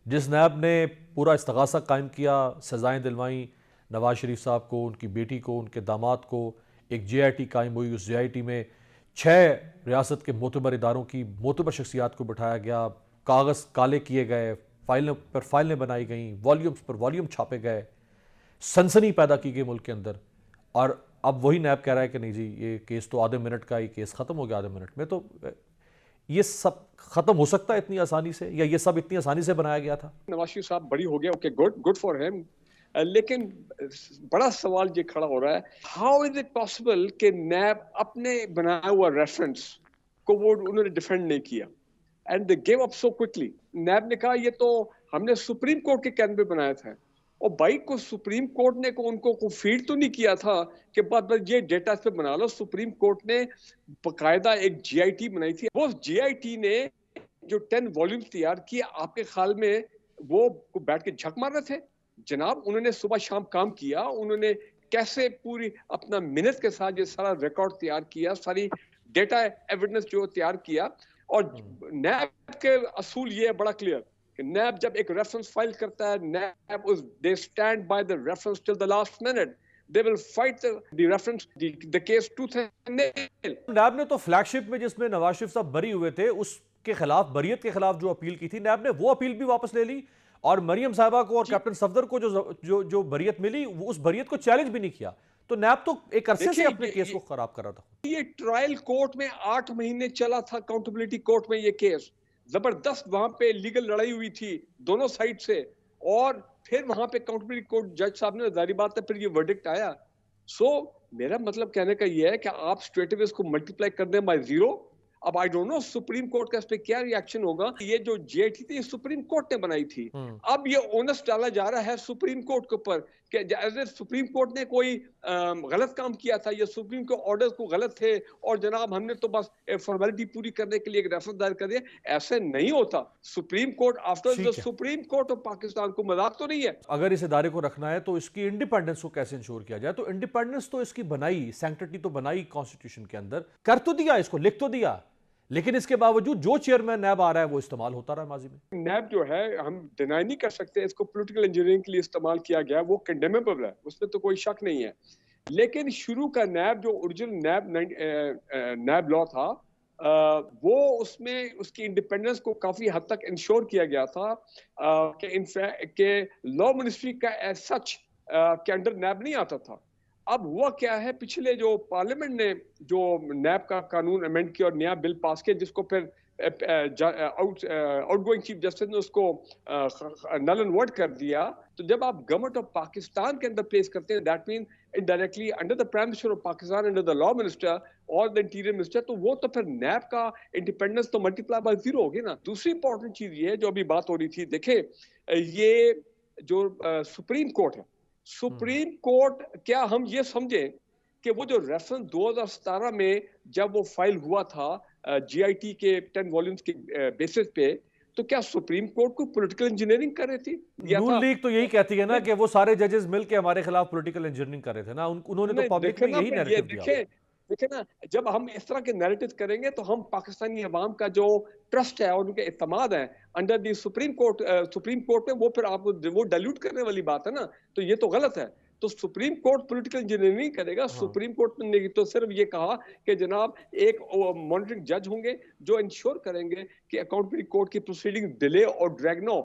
जिस नैब ने पूरा इस्तगासा कायम किया, सज़ाएँ दिलवाईं नवाज शरीफ साहब को, उनकी बेटी को, उनके दामाद को, एक JIT कायम हुई। उस JIT में 6 रियासत के मोतबर इदारों की मोतबर शख्सियात को बिठाया गया, कागज़ काले किए गए, फाइलों पर फाइलें बनाई गई, वॉल्यूम्स पर वॉल्यूम छापे गए, सनसनी पैदा की गई मुल्क के अंदर। और अब वही नैब कह रहा है कि नहीं जी, ये केस तो आधे मिनट का ही केस ख़त्म हो गया आधे मिनट में। तो ये सब ख़त्म हो सकता है इतनी आसानी से, या ये सब इतनी आसानी से बनाया गया था? नवाज शरीफ साहब बड़ी हो गया, okay, good good for him. लेकिन बड़ा सवाल ये खड़ा हो रहा है, हाउ इज इट पॉसिबल कि नैब अपने बनाया हुआ रेफरेंस को वो उन्होंने डिफेंड नहीं किया and they give up so quickly. NAB ने कहा ये तो हमने सुप्रीम कोर्ट के कहने पे बनाया था, और भाई को सुप्रीम कोर्ट ने को उनको को फीड तो नहीं किया था कि बस ये डेटा इस पे बना लो। सुप्रीम कोर्ट ने बकायदा एक GIT बनाई थी, वो GIT ने जो 10 वॉल्यूम्स तैयार किए, आपके ख्याल में वो बैठ के झक मार रहे थे? जनाब, उन्होंने सुबह शाम काम किया, उन्होंने कैसे पूरी अपना मिनट के साथ ये सारा रिकॉर्ड तैयार किया, सारी डेटा एविडेंस जो तैयार किया। और नैब के असूल ये है बड़ा क्लियर कि नैब जब एक रेफरेंस फाइल करता है, नैब उस they stand by the reference till the last minute. They will fight the reference the case tooth and nail. NAB ने तो फ्लैगशिप में जिसमें नवाज शरीफ साहब बरी हुए थे, उसके खिलाफ, बरीयत के खिलाफ जो अपील की थी, नैब ने वो अपील भी वापस ले ली। और मरियम साहिबा को और कैप्टन सफदर को जो जो जो बरीयत मिली, वो उस बरीयत को चैलेंज भी नहीं किया। तो नैब तो एक अरसे से देखिए अपने केस को खराब कर रहा था। ये ट्रायल कोर्ट में 8 महीने चला था, अकाउंटेबिलिटी कोर्ट में ये केस। जबरदस्त वहां पे लीगल लड़ाई हुई थी दोनों साइड से, और फिर वहां पे अकाउंटेबिलिटी कोर्ट जज साहब ने, जारी बात है, फिर ये वर्डिक्ट आया। सो मेरा मतलब कहने का ये है कि आप स्ट्रेट अवे इसको मल्टीप्लाई कर दें बाय 0। अब I don't know supreme court का इस पे क्या रिएक्शन होगा। ये जो GIT थी सुप्रीम कोर्ट ने बनाई थी, अब ये ओनस डाला जा रहा है सुप्रीम कोर्ट के ऊपर कि सुप्रीम कोर्ट ने कोई गलत काम किया था, या सुप्रीम कोर्ट ऑर्डर्स को गलत थे, और जनाब हमने तो बस फॉर्मेलिटी पूरी करने के लिए एक रेफरेंस दायर कर दिया। ऐसे नहीं होता। सुप्रीम कोर्ट आफ्टर द ठीक है, सुप्रीम कोर्ट ऑफ पाकिस्तान, को मजाक तो नहीं है। अगर इस इदारे को रखना है तो इसकी इंडिपेंडेंस को कैसे इंश्योर किया जाए? तो इंडिपेंडेंस तो इसकी बनाई, सैंक्टिटी तो बनाई कॉन्स्टिट्यूशन के अंदर, कर तो दिया, इसको लिख तो दिया, लेकिन इसके बावजूद जो चेयरमैन नैब आ रहा है वो इस्तेमाल होता रहा माजी में। नैब जो है, हम डिनाई नहीं कर सकते, इसको पॉलिटिकल इंजीनियरिंग के लिए इस्तेमाल किया गया, वो कंडेमेबल है, उसमें तो कोई शक नहीं है। लेकिन शुरू का नैब जो ओरिजिनल नैब लॉ था, वो उसमें उसकी इंडिपेंडेंस को काफी हद तक इंश्योर किया गया था कि इनफैक्ट के लॉ मिनिस्ट्री का एज सच के अंडर नैब नहीं आता था। अब हुआ क्या है, पिछले जो पार्लियामेंट ने जो नैब का कानून अमेंड किया और नया बिल पास किया, जिसको फिर आउटगोइंग चीफ जस्टिस ने उसको नल एंड वॉइड कर दिया। तो जब आप गवर्नमेंट ऑफ पाकिस्तान के अंदर प्लेस करते हैं, that mean indirectly under the prime minister of Pakistan, under the law minister और द इंटीरियर मिनिस्टर, तो वो तो फिर नैब का इंडिपेंडेंस तो मल्टीप्लाई बाय 0 होगी ना। दूसरी इंपॉर्टेंट चीज ये है जो अभी बात हो रही थी, देखे ये जो सुप्रीम कोर्ट है, सुप्रीम कोर्ट, क्या हम ये समझें कि वो जो रेफरेंस 2017 में जब वो फाइल हुआ था GIT के 10 वॉल्यूम्स के बेसिस पे, तो क्या सुप्रीम कोर्ट को पॉलिटिकल इंजीनियरिंग कर रही थी या नून था? लीग तो यही कहती है ना नहीं, कि वो सारे जजेस मिलके हमारे खिलाफ पॉलिटिकल इंजीनियरिंग कर रहे थे ना। उन्होंने तो नहीं, पब्लिक देखे में ना, यही फिर ये नैरेटिव दिया। देखे ना, जब हम इस तरह के नैरेटिव करेंगे तो हम पाकिस्तानी अवाम का जो ट्रस्ट है और उनके इत्मीनाद है अंडर दी सुप्रीम कोर्ट में, वो फिर आपको वो डाइल्यूट करने वाली बात है ना। तो ये तो गलत है। तो सुप्रीम कोर्ट पॉलिटिकल इंजीनियरिंग नहीं करेगा। हाँ। सुप्रीम कोर्ट ने तो सिर्फ ये कहा कि जनाब एक मॉनिटरिंग जज होंगे जो इंश्योर करेंगे कि अकाउंटेबिलिटी कोर्ट की प्रोसीडिंग डिले और ड्रैग ना हो।